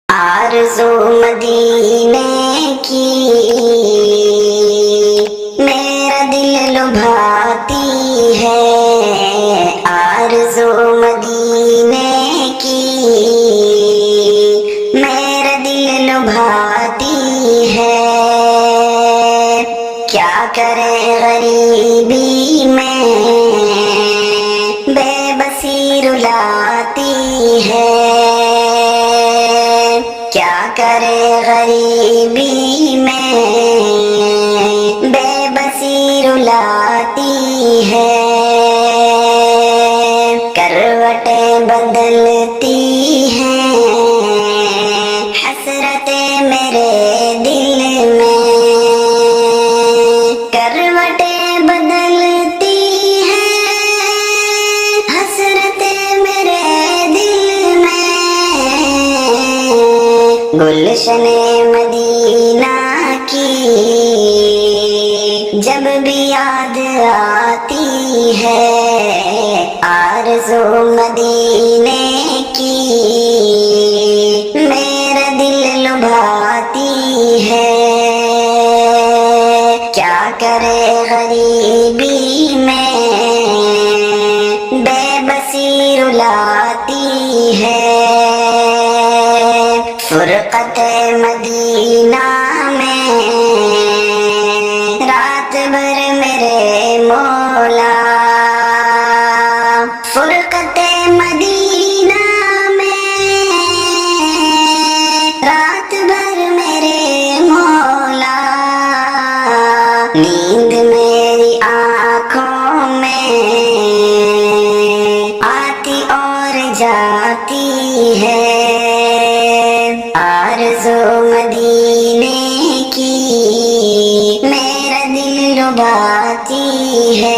آرزو مدینے کی میرا دل لبھاتی ہے، آرزو مدینے کی میرا دل لبھاتی ہے۔ کیا کرے غریبی میں بے بسی رلاتی ہے، کیا کرے غریبی میں بے بسی رلاتی ہے۔ کروٹیں بدلتی ہیں حسرتیں میرے دل میں، کروٹیں بدلتی ہیں حسرتیں میرے دل میں۔ گلشن مدینہ کی جب بھی یاد آتی ہے، آرزو مدینے کی میرا دل لبھاتی ہے۔ کیا کرے غریبی میں بے بسی رلاتی ہے، فرقت مدینہ میں رات بھر میرے مولا، فرقت مدینہ میں رات بھر میرے مولا، نیند میری آنکھوں میں آتی اور جاتی ہے، آرزو مدینے کی میرا دل لبھاتی ہے۔